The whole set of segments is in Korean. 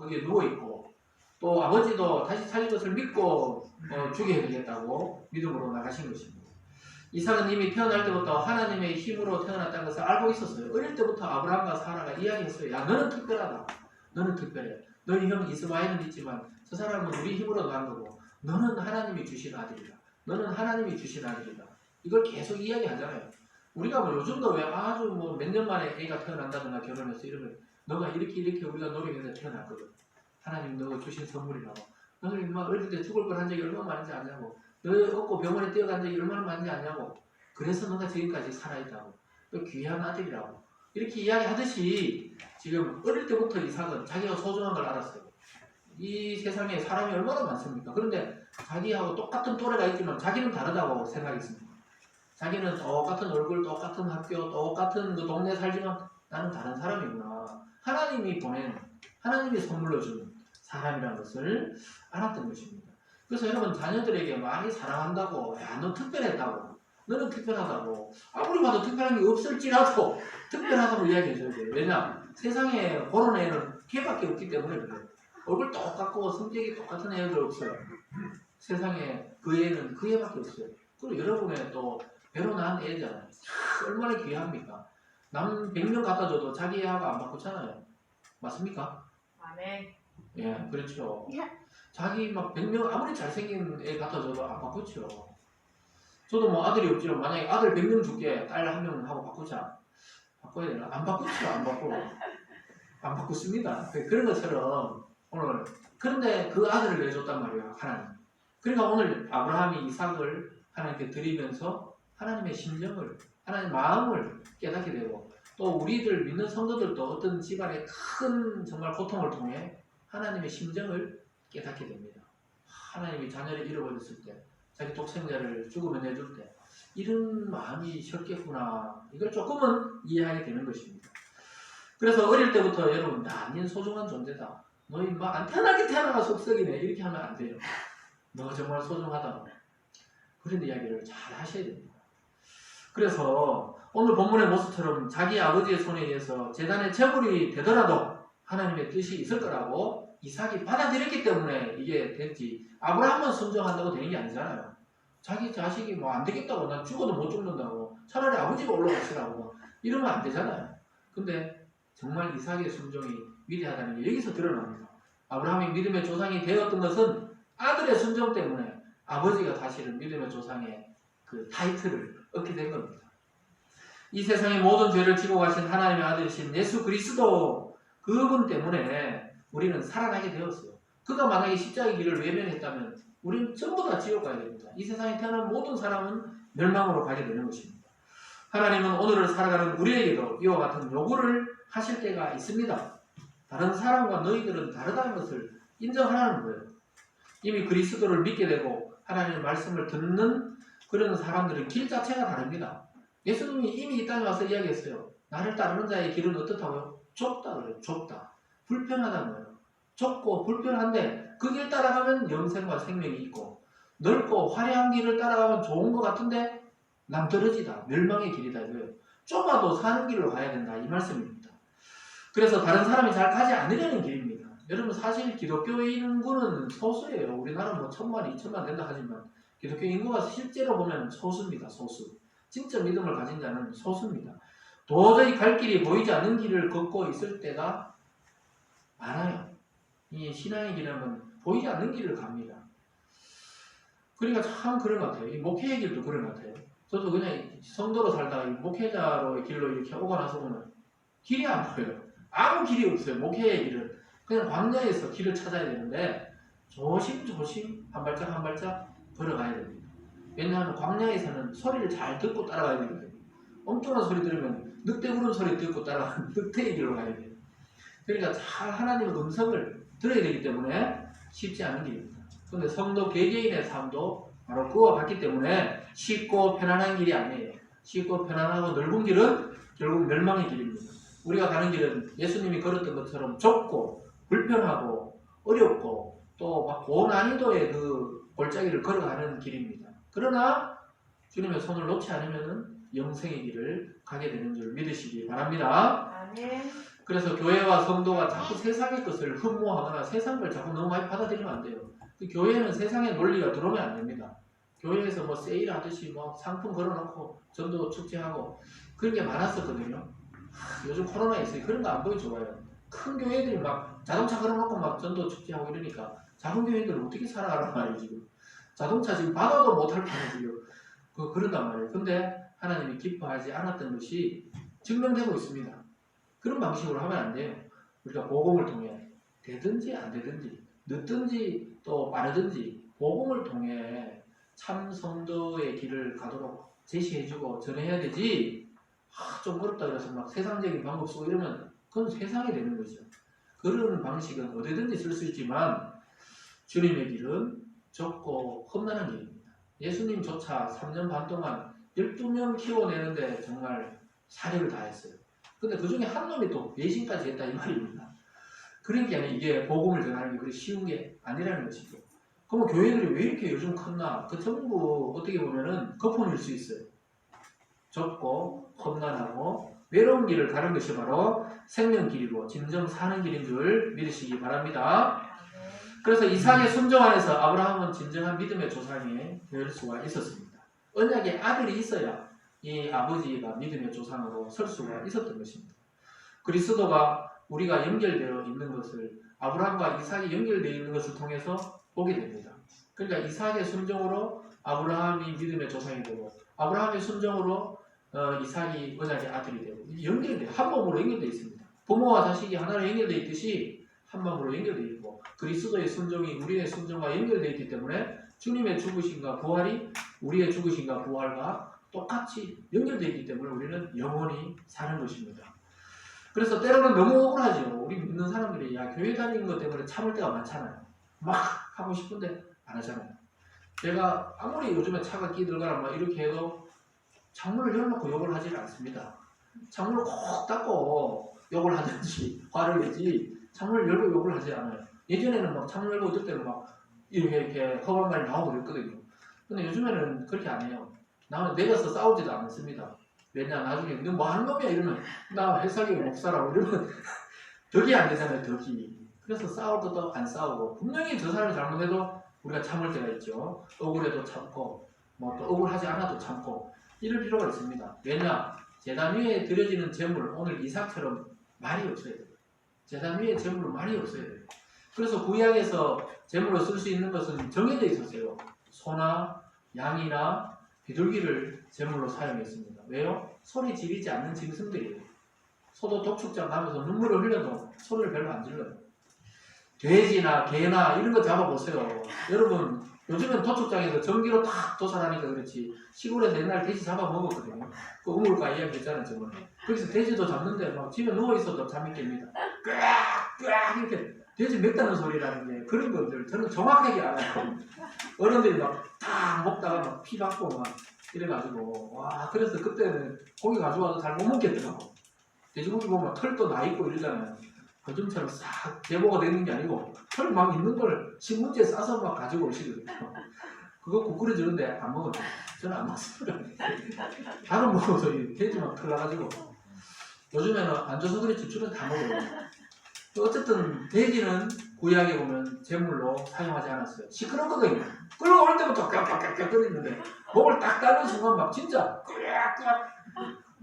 거기에 누워있고 또 아버지도 다시 살릴 것을 믿고 죽여야 되겠다고 믿음으로 나가신 것입니다. 이삭은 이미 태어날 때부터 하나님의 힘으로 태어났다는 것을 알고 있었어요. 어릴 때부터 아브라함과 사라가 이야기했어요. 야, 너는 특별하다. 너는 특별해. 너희 형 이스마엘은 있지만 저 사람은 우리 힘으로 난 거고 너는 하나님이 주신 아들이다. 너는 하나님이 주신 아들이다. 이걸 계속 이야기하잖아요. 우리가 뭐 요즘도 왜 아주 뭐 몇 년 만에 애가 태어난다거나 결혼해서 이러면 너가 이렇게 우리가 노력해서 태어났거든. 하나님 너가 주신 선물이라고. 너는 막 어릴 때 죽을 뻔한 적이 얼마나 많은지 아냐고. 너 얻고 병원에 뛰어간 적이 얼마나 많은지 아냐고. 그래서 너가 지금까지 살아있다고. 너 귀한 아들이라고. 이렇게 이야기하듯이 지금 어릴 때부터 이삭은 자기가 소중한 걸 알았어요. 이 세상에 사람이 얼마나 많습니까? 그런데 자기하고 똑같은 또래가 있지만 자기는 다르다고 생각했습니다. 자기는 똑같은 얼굴, 똑같은 학교, 똑같은 그 동네 살지만 나는 다른 사람이구나. 하나님이 보낸, 하나님이 선물로 준 사람이라는 것을 알았던 것입니다. 그래서 여러분 자녀들에게 많이 사랑한다고, 야, 너 특별했다고, 너는 특별하다고, 아무리 봐도 특별한 게 없을지라도 특별하다고 이야기해줘야 돼요. 왜냐? 세상에 그런 애는 걔밖에 없기 때문에 그래요. 얼굴 똑같고 성격이 똑같은 애들 없어요. 세상에 그 애는 그 애밖에 없어요. 그리고 여러분의 또 배로 낳은 애잖아요. 얼마나 귀합니까? 남 100명 갖다 줘도 자기 애하고 안 바꾸잖아요. 맞습니까? 아멘. 예, 그렇죠. 자기 막 100명 아무리 잘생긴 애 갖다 줘도 안 바꾸죠. 저도 뭐 아들이 없지만 만약에 아들 100명 줄게 딸 1명 하고 바꾸자. 바꿔야 되나? 안 바꾸죠. 안 바꾸고. 안 바꾸습니다. 그런 것처럼 오늘 그런데 그 아들을 내줬단 말이에요. 하나님. 그러니까 오늘 아브라함이 이삭을 하나님께 드리면서 하나님의 심정을 하나님의 마음을 깨닫게 되고 또 우리들 믿는 성도들도 어떤 집안의 큰 정말 고통을 통해 하나님의 심정을 깨닫게 됩니다. 하나님이 자녀를 잃어버렸을 때 자기 독생자를 죽음에 내줄 때 이런 마음이 셨겠구나. 이걸 조금은 이해하게 되는 것입니다. 그래서 어릴 때부터 여러분 나는 소중한 존재다. 너희 막 안 태어나게 태어나가 속썩이네. 이렇게 하면 안 돼요. 너 정말 소중하다. 그런 이야기를 잘 하셔야 됩니다. 그래서 오늘 본문의 모습처럼 자기 아버지의 손에 의해서 제단의 제물이 되더라도 하나님의 뜻이 있을 거라고 이삭이 받아들였기 때문에 이게 됐지. 아브라함은 순종한다고 되는 게 아니잖아요. 자기 자식이 뭐 안 되겠다고 난 죽어도 못 죽는다고 차라리 아버지가 올라가시라고 이러면 안 되잖아요. 근데 정말 이삭의 순종이 위대하다는 게 여기서 드러납니다. 아브라함이 믿음의 조상이 되었던 것은 아들의 순종 때문에 아버지가 사실은 믿음의 조상의 그 타이틀을 얻게 된 겁니다. 이 세상의 모든 죄를 지고 가신 하나님의 아들이신 예수 그리스도 그분 때문에 우리는 살아나게 되었어요. 그가 만약에 십자가의 길을 외면했다면 우리는 전부 다 지옥 가야 됩니다. 이 세상에 태어난 모든 사람은 멸망으로 가게 되는 것입니다. 하나님은 오늘을 살아가는 우리에게도 이와 같은 요구를 하실 때가 있습니다. 다른 사람과 너희들은 다르다는 것을 인정하라는 거예요. 이미 그리스도를 믿게 되고 하나님의 말씀을 듣는 그런 사람들은 길 자체가 다릅니다. 예수님이 이미 이 땅에 와서 이야기했어요. 나를 따르는 자의 길은 어떻다고요? 좁다 그래요. 좁다. 불편하다는 거예요. 좁고 불편한데 그 길 따라가면 영생과 생명이 있고 넓고 화려한 길을 따라가면 좋은 것 같은데 낭떠러지다. 멸망의 길이다 이거예요. 좁아도 사는 길로 가야 된다 이 말씀입니다. 그래서 다른 사람이 잘 가지 않으려는 길입니다. 여러분 사실 기독교 인구는 소수예요. 우리나라 뭐 1000만, 2000만 된다 하지만 기독교 인구가 실제로 보면 소수입니다. 소수. 진짜 믿음을 가진 자는 소수입니다. 도저히 갈 길이 보이지 않는 길을 걷고 있을 때가 많아요. 이 신앙의 길은 보이지 않는 길을 갑니다. 그러니까 참 그런 것 같아요. 이 목회의 길도 그런 것 같아요. 저도 그냥 성도로 살다가 목회자로의 길로 이렇게 오고 나서 보면 길이 안 보여요. 아무 길이 없어요. 목회의 길은. 그냥 광야에서 길을 찾아야 되는데 조심조심 한 발짝 한 발짝 걸어가야 됩니다. 왜냐하면 광야에서는 소리를 잘 듣고 따라가야 되거든요. 엉뚱한 소리 들으면 늑대 우는 소리 듣고 따라가는 늑대의 길로 가야 돼요. 그러니까 잘 하나님의 음성을 들어야 되기 때문에 쉽지 않은 길입니다. 그런데 성도 개개인의 삶도 바로 그와 같기 때문에 쉽고 편안한 길이 아니에요. 쉽고 편안하고 넓은 길은 결국 멸망의 길입니다. 우리가 가는 길은 예수님이 걸었던 것처럼 좁고 불편하고 어렵고 또 막 고난이도의 그 골짜기를 걸어가는 길입니다. 그러나 주님의 손을 놓지 않으면 영생의 길을 가게 되는 줄 믿으시기 바랍니다. 아멘. 그래서 교회와 성도가 자꾸 세상의 것을 흠모하거나 세상 걸 자꾸 너무 많이 받아들이면 안 돼요. 교회는 세상의 논리가 들어오면 안 됩니다. 교회에서 뭐 세일하듯이 뭐 상품 걸어놓고 전도 축제하고 그런 게 많았었거든요. 요즘 코로나 있으니 그런 거 안 보이 좋아요. 큰 교회들이 막 자동차 걸어놓고 막 전도 축제하고 이러니까 작은 교회들은 어떻게 살아가란 말이에요 지금. 자동차 지금 받아도 못할 판에 지금 그런단 말이에요. 근데 하나님이 기뻐하지 않았던 것이 증명되고 있습니다. 그런 방식으로 하면 안 돼요. 우리가 복음을 통해 되든지 안 되든지 늦든지 또 빠르든지 복음을 통해 참 성도의 길을 가도록 제시해주고 전해야 되지. 좀 어렵다 그래서 막 세상적인 방법 쓰고 이러면 그건 세상이 되는 거죠. 그런 방식은 어디든지 쓸 수 있지만 주님의 길은 좁고 험난한 길입니다. 예수님조차 3년 반 동안 12명 키워내는데 정말 사력을 다했어요. 근데 그 중에 한 놈이 또 배신까지 했다 이 말입니다. 그러니까 이게 복음을 전하는 게 그리 쉬운 게 아니라는 것이죠. 그러면 교회들이 왜 이렇게 요즘 컸나? 그 전부 어떻게 보면은 거품일 수 있어요. 좁고 험난하고 외로운 길을 가는 것이 바로 생명길이고 진정 사는 길인 줄 믿으시기 바랍니다. 그래서 이삭의 순종 안에서 아브라함은 진정한 믿음의 조상이 될 수가 있었습니다. 언약의 아들이 있어야 이 아버지가 믿음의 조상으로 설 수가 있었던 것입니다. 그리스도가 우리가 연결되어 있는 것을 아브라함과 이삭이 연결되어 있는 것을 통해서 보게 됩니다. 그러니까 이삭의 순종으로 아브라함이 믿음의 조상이 되고 아브라함의 순종으로 이삭이 언약의 아들이 되고 연결돼요. 한 몸으로 연결되어 있습니다. 부모와 자식이 하나로 연결되어 있듯이 한 몸으로 연결되어 있고 그리스도의 순종이 우리의 순종과 연결되어 있기 때문에 주님의 죽으심과 부활이 우리의 죽으심과 부활과 똑같이 연결되어 있기 때문에 우리는 영원히 사는 것입니다. 그래서 때로는 너무 억울하죠. 우리 믿는 사람들이 교회 다니는 것 때문에 참을 때가 많잖아요. 막 하고 싶은데 안 하잖아요. 제가 아무리 요즘에 차가 끼들거나 막 이렇게 해도 창문을 열어놓고 욕을 하지 않습니다. 창문을 콕 닫고 욕을 하든지 화를 내지 창문을 열고 욕을 하지 않아요. 예전에는 막 창문 열고 어떨 때는 막 이렇게 험한 말이 나오고 그랬거든요. 근데 요즘에는 그렇게 안 해요. 나는 내가서 싸우지도 않습니다. 왜냐 나중에 너 뭐 하는 놈이야 이러면 나 회사기 목사라고 이러면 덕이 안 되잖아요. 덕이. 그래서 싸울 것도 안 싸우고 분명히 저 사람이 잘못해도 우리가 참을 때가 있죠. 억울해도 참고 뭐 또 억울하지 않아도 참고 이럴 필요가 있습니다. 왜냐 제단 위에 드려지는 제물 오늘 이삭처럼 말이 없어야 돼요. 제단 위에 제물로 말이 없어야 돼요. 그래서 구약에서 제물로 쓸 수 있는 것은 정해져 있었어요. 소나 양이나 비둘기를 제물로 사용했습니다. 왜요? 소리 지르지 않는 짐승들이에요. 소도 독축장 가면서 눈물을 흘려도 소리를 별로 안 질러요. 돼지나 개나 이런 거 잡아보세요. 여러분 요즘은 도축장에서 전기로 탁 도살하니까 그렇지 시골에서 옛날 돼지 잡아먹었거든요. 그 우물가 이야기 했잖아요. 저번에. 거기서 돼지도 잡는데 막 집에 누워있어도 잠이 깹니다. 끄악 이렇게 돼지 맵다는 소리라는 게 그런 것들 저는 정확하게 알아요. 어른들이 막 탁 먹다가 막 피 받고 막 이래가지고 와 그래서 그때는 고기 가져와도 잘 못 먹겠더라고. 돼지고기 보면 털도 나 있고 이러잖아요. 요즘처럼 싹 제보가 되는 게 아니고 털 막 있는 걸 신문지에 싸서 막 가지고 오시거든요. 그거 국 끓여주는데 안 먹어요. 저는 안 먹습니다. 다른 먹어서 돼지 막 털 나가지고 요즘에는 안 줘서 그렇지 주변 다 먹어요. 어쨌든 돼지는 구약에 보면 제물로 사용하지 않았어요. 시끄럽거든요. 끌어올 때부터 깍깍깍깍 끓이는데 목을 딱 따는 순간 막 진짜 끄락끄락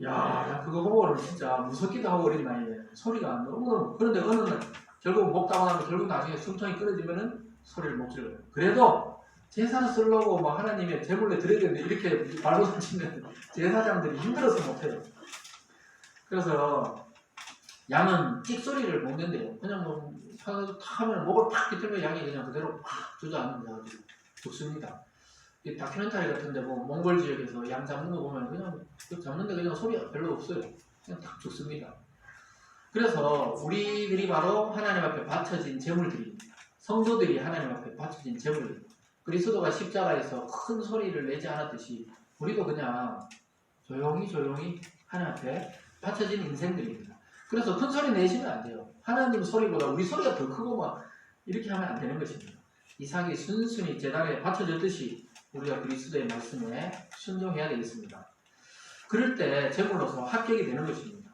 야 그거 보고는 진짜 무섭기도 하고 어린 나이에 소리가 너무너무 그런데 어느 날 결국 목 따고 나면 결국 나중에 숨통이 끊어지면은 소리를 못 질러요. 그래도 제사를 쓰려고 막 하나님의 제물로 드려야 되는데 이렇게 발로 던지면 제사장들이 힘들어서 못해요. 그래서 양은 찍소리를 못 낸대요. 그냥 뭐 하면 목을 팍 비틀면 양이 그냥 그대로 팍 주저앉는 데 죽습니다. 이 다큐멘터리 같은데 뭐 몽골 지역에서 양 잡는 거 보면 그냥 잡는데 그냥 소리가 별로 없어요. 그냥 딱 죽습니다. 그래서 우리들이 바로 하나님 앞에 바쳐진 제물들입니다. 성도들이 하나님 앞에 바쳐진 제물입니다. 그리스도가 십자가에서 큰 소리를 내지 않았듯이 우리도 그냥 조용히 하나님 앞에 바쳐진 인생들입니다. 그래서 큰 소리 내시면 안 돼요. 하나님 소리보다 우리 소리가 더 크고 막 이렇게 하면 안 되는 것입니다. 이삭이 순순히 제단에 바쳐졌듯이 우리가 그리스도의 말씀에 순종해야 되겠습니다. 그럴 때 제물로서 합격이 되는 것입니다.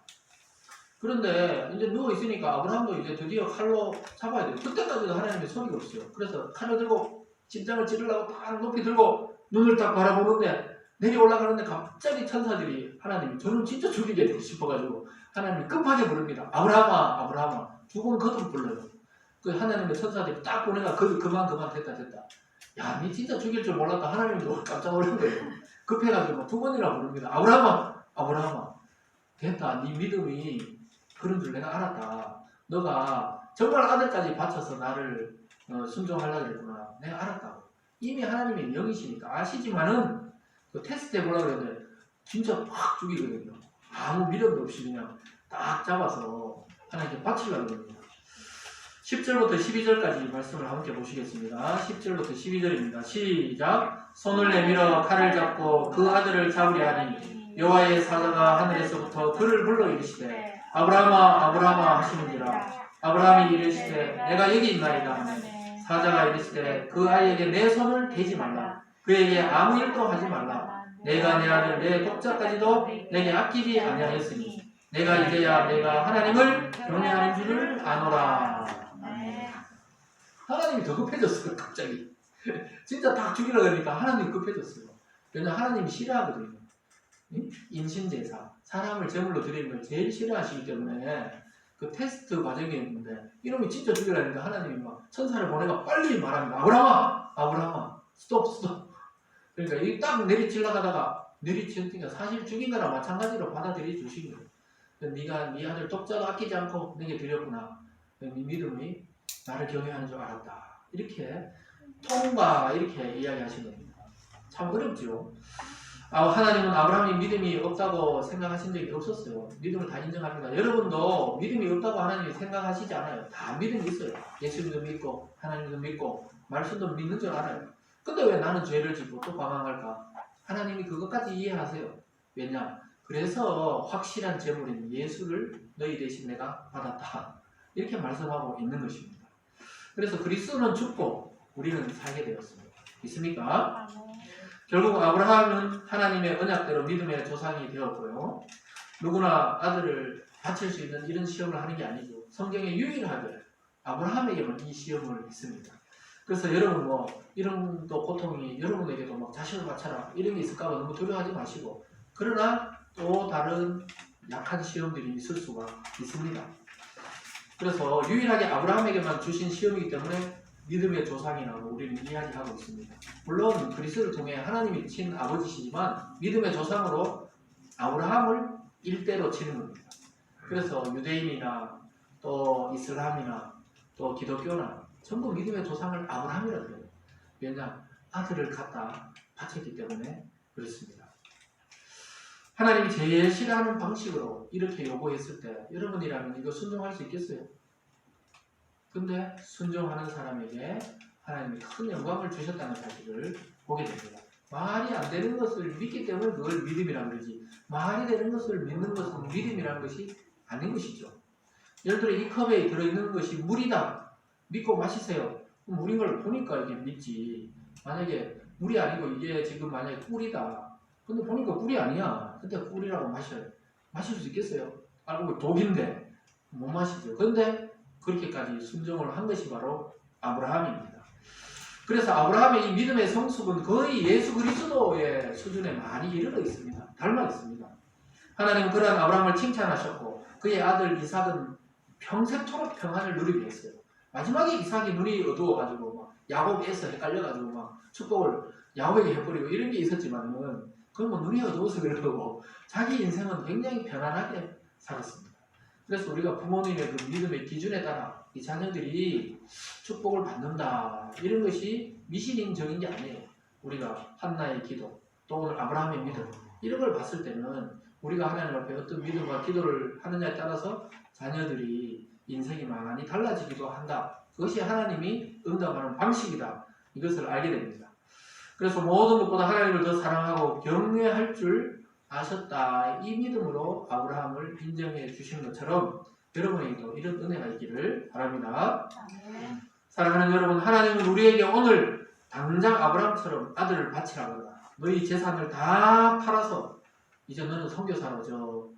그런데 이제 누워 있으니까 아브라함도 이제 드디어 칼로 잡아야 돼요. 그때까지도 하나님의 소리가 없어요. 그래서 칼을 들고 심장을 찌르려고 딱 높이 들고 눈을 딱 바라보는데 내려 올라가는데 갑자기 천사들이 하나님 저는 진짜 죽이게 싶어가지고 하나님이 급하게 부릅니다. 아브라함아 아브라함아 두 번 거듭 불러요. 그 하나님의 천사들이 딱 보내가 그만 됐다. 야, 니 진짜 죽일 줄 몰랐다. 하나님도 깜짝 놀란 거예요. 급해가지고 두 번이나 부릅니다. 아브라함아 됐다. 네 믿음이 그런 줄 내가 알았다. 너가 정말 아들까지 바쳐서 나를 순종하려고 했구나. 내가 알았다고. 이미 하나님의 영이시니까 아시지만은 그 테스트 해보려고 했는데 진짜 확 죽이거든요. 아무 미련도 없이 그냥 딱 잡아서 하나님께 바치려고 합니다. 10절부터 12절까지 말씀을 함께 보시겠습니다. 10절부터 12절입니다. 시작. 손을 내밀어 칼을 잡고 그 아들을 잡으려 하니 여호와의 사자가 하늘에서부터 그를 불러 이르시되 아브라함아 아브라함아 하시는지라. 아브라함이 이르시되 내가 여기 있나이다 하니 사자가 이르시되 그 아이에게 내 손을 대지 말라. 그에게 아무 일도 하지 말라. 내가 내 아들 내 독자까지도 내게 아끼지 아니하였으니 내가 이제야 내가 하나님을 경외하는 줄을 아노라. 하나님이 더 급해졌어요. 갑자기 진짜 딱 죽이려고 하니까 하나님이 급해졌어요. 왜냐하면 하나님이 싫어하거든요. 인신제사 사람을 제물로 드리는 걸 제일 싫어하시기 때문에 그 테스트 과정이었는데 이놈이 진짜 죽이려고 하니까 하나님이 막 천사를 보내가 빨리 말합니다. 아브라함아 스톱. 그러니까 이 딱 내리치려다가 내리치니까 사실 죽인 거랑 마찬가지로 받아들여 주신 거예요. 네가 네 아들 독자도 아끼지 않고 내게 드렸구나. 네 믿음이 나를 경외하는 줄 알았다. 이렇게 통과 이렇게 이야기하신 겁니다. 참 어렵죠. 하나님은 아브라함이 믿음이 없다고 생각하신 적이 없었어요. 믿음을 다 인정합니다. 여러분도 믿음이 없다고 하나님이 생각하시지 않아요. 다 믿음이 있어요. 예수님도 믿고 하나님도 믿고 말씀도 믿는 줄 알아요. 근데 왜 나는 죄를 짓고 또 방황할까? 하나님이 그것까지 이해하세요. 왜냐? 그래서 확실한 제물인 예수를 너희 대신 내가 받았다. 이렇게 말씀하고 있는 것입니다. 그래서 그리스도는 죽고 우리는 살게 되었습니다. 있습니까? 결국 아브라함은 하나님의 언약대로 믿음의 조상이 되었고요. 누구나 아들을 바칠 수 있는 이런 시험을 하는 게 아니고 성경에 유일하게 아브라함에게만 이 시험을 했습니다. 그래서 여러분 이런 또 고통이 여러분에게도 막 자식을 바쳐라 이런 게 있을까 봐 너무 두려워하지 마시고 그러나 또 다른 약한 시험들이 있을 수가 있습니다. 그래서 유일하게 아브라함에게만 주신 시험이기 때문에 믿음의 조상이라고 우리는 이야기하고 있습니다. 물론 그리스도를 통해 하나님이 친 아버지시지만 믿음의 조상으로 아브라함을 일대로 치는 겁니다. 그래서 유대인이나 또 이슬람이나 또 기독교나 전부 믿음의 조상을 아브라함이라고 해요. 왜냐? 아들을 갖다 바쳤기 때문에 그렇습니다. 하나님이 제일 싫어하는 방식으로 이렇게 요구했을 때 여러분이라면 이거 순종할 수 있겠어요? 근데 순종하는 사람에게 하나님이 큰 영광을 주셨다는 사실을 보게 됩니다. 말이 안 되는 것을 믿기 때문에 그걸 믿음이라는 거지 말이 되는 것을 믿는 것은 믿음이라는 것이 아닌 것이죠. 예를 들어 이 컵에 들어있는 것이 물이다. 믿고 마시세요. 물인 걸 보니까 이게 믿지. 만약에 물이 아니고 이게 지금 만약에 꿀이다. 근데 보니까 꿀이 아니야. 근데 꿀이라고 마실 수 있겠어요? 알고 독인데 못 마시죠. 근데 그렇게까지 순종을 한 것이 바로 아브라함입니다. 그래서 아브라함의 이 믿음의 성숙은 거의 예수 그리스도의 수준에 많이 이르러 있습니다. 닮아 있습니다. 하나님은 그러한 아브라함을 칭찬하셨고 그의 아들 이삭은 평생토록 평안을 누리게 했어요. 마지막에 이삭이 눈이 어두워가지고 막 야곱에서 헷갈려가지고 막 축복을 야곱에게 해버리고 이런 게 있었지만은 그건 뭐 눈이 어두워서 그런 거고 자기 인생은 굉장히 편안하게 살았습니다. 그래서 우리가 부모님의 그 믿음의 기준에 따라 이 자녀들이 축복을 받는다 이런 것이 미신인적인 게 아니에요. 우리가 한나의 기도 또 오늘 아브라함의 믿음 이런 걸 봤을 때는 우리가 하나님 앞에 어떤 믿음과 기도를 하느냐에 따라서 자녀들이 인생이 많이 달라지기도 한다. 그것이 하나님이 응답하는 방식이다. 이것을 알게 됩니다. 그래서 모든 것보다 하나님을 더 사랑하고 경외할 줄 아셨다. 이 믿음으로 아브라함을 인정해 주시는 것처럼 여러분에게도 이런 은혜가 있기를 바랍니다. 사랑하는 여러분, 하나님은 우리에게 오늘 당장 아브라함처럼 아들을 바치라고 너희 재산을 다 팔아서 이제 너는 선교사로 저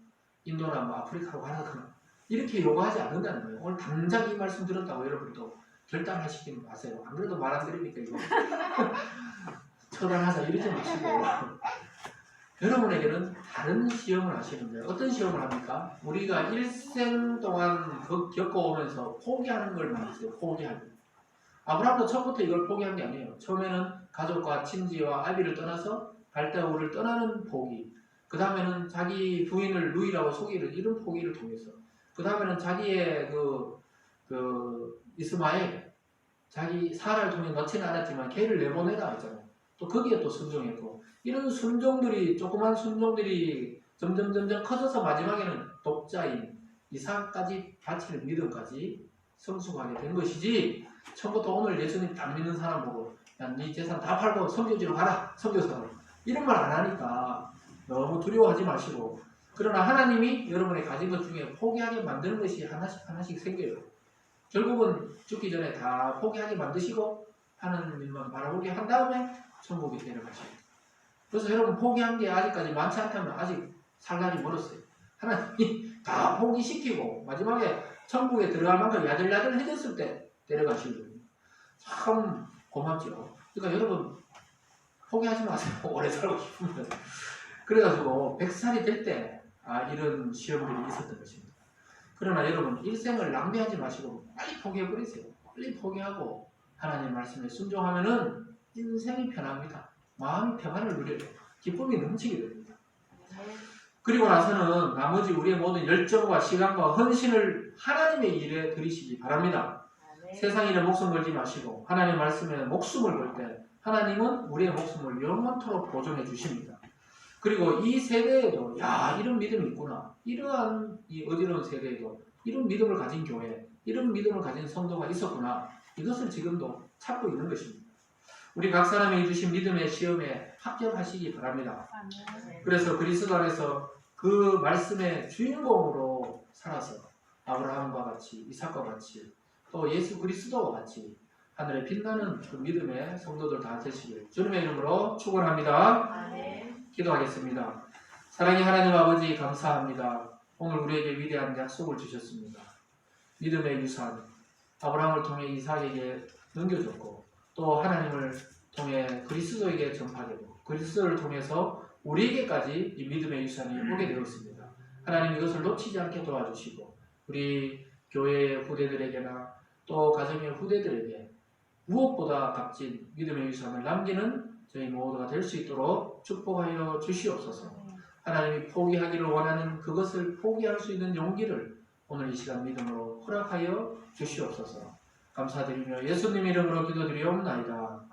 인도나 뭐 아프리카로 가라거나 이렇게 요구하지 않는다는 거예요. 오늘 당장 이 말씀 들었다고 여러분도 결단하시지 마세요. 안 그래도 말 안 들으니까 이거 처단하자 이러지 마시고 여러분에게는 다른 시험을 하시는데 어떤 시험을 합니까? 우리가 일생 동안 겪어오면서 포기하는 걸 말했어요. 포기하는. 아브라함도 처음부터 이걸 포기한 게 아니에요. 처음에는 가족과 친지와 아비를 떠나서 갈대아우를 떠나는 포기. 그 다음에는 자기 부인을 루이라고 속이는 이런 포기를 통해서. 그 다음에는 자기의 이스마엘, 자기 사라를 통해 넣지는 않았지만 걔를 내보내라 했잖아요. 또 거기에 또 순종했고. 이런 순종들이, 조그만 순종들이 점점 커져서 마지막에는 독자인 이삭까지 바칠 믿음까지 성숙하게 된 것이지, 처음부터 오늘 예수님 딱 믿는 사람 보고 야, 네 재산 다 팔고 선교지로 가라, 선교사로, 이런 말 안 하니까 너무 두려워하지 마시고, 그러나 하나님이 여러분이 가진 것 중에 포기하게 만드는 것이 하나씩 생겨요. 결국은 죽기 전에 다 포기하게 만드시고 하나님만 바라보게 한 다음에 천국에 데려가십니다. 그래서 여러분 포기한 게 아직까지 많지 않다면 아직 살 날이 멀었어요. 하나님이 다 포기시키고 마지막에 천국에 들어갈 만큼 야들야들해졌을 때 데려가시거든요. 참 고맙죠. 그러니까 여러분 포기하지 마세요. 오래 살고 싶으면. 그래가지고 100살이 될 때 이런 시험들이 있었던 것입니다. 그러나 여러분 일생을 낭비하지 마시고 빨리 포기해버리세요. 빨리 포기하고 하나님 말씀에 순종하면은 인생이 편합니다. 마음이 평안을 누려요. 기쁨이 넘치게 됩니다. 그리고 나서는 나머지 우리의 모든 열정과 시간과 헌신을 하나님의 일에 들이시기 바랍니다. 세상 일에 목숨 걸지 마시고 하나님 말씀에 목숨을 걸 때 하나님은 우리의 목숨을 영원토록 보존해 주십니다. 그리고 이 세대에도 이런 믿음이 있구나, 이러한 이 어지러운 세대에도 이런 믿음을 가진 교회, 이런 믿음을 가진 성도가 있었구나, 이것을 지금도 찾고 있는 것입니다. 우리 각 사람이 주신 믿음의 시험에 합격하시기 바랍니다. 그래서 그리스도 안에서 그 말씀의 주인공으로 살아서 아브라함과 같이, 이삭과 같이, 또 예수 그리스도와 같이 하늘에 빛나는 그 믿음의 성도들 다 되시길 주님의 이름으로 축원합니다. 기도하겠습니다. 사랑의 하나님 아버지, 감사합니다. 오늘 우리에게 위대한 약속을 주셨습니다. 믿음의 유산, 아브라함을 통해 이삭에게 넘겨줬고 또 하나님을 통해 그리스도에게 전파되고 그리스도를 통해서 우리에게까지 이 믿음의 유산이 오게 되었습니다. 하나님 이것을 놓치지 않게 도와주시고 우리 교회의 후대들에게나 또 가정의 후대들에게 무엇보다 값진 믿음의 유산을 남기는 저희 모두가 될 수 있도록 축복하여 주시옵소서. 하나님이 포기하기를 원하는 그것을 포기할 수 있는 용기를 오늘 이 시간 믿음으로 허락하여 주시옵소서. 감사드리며 예수님 이름으로 기도드리옵나이다.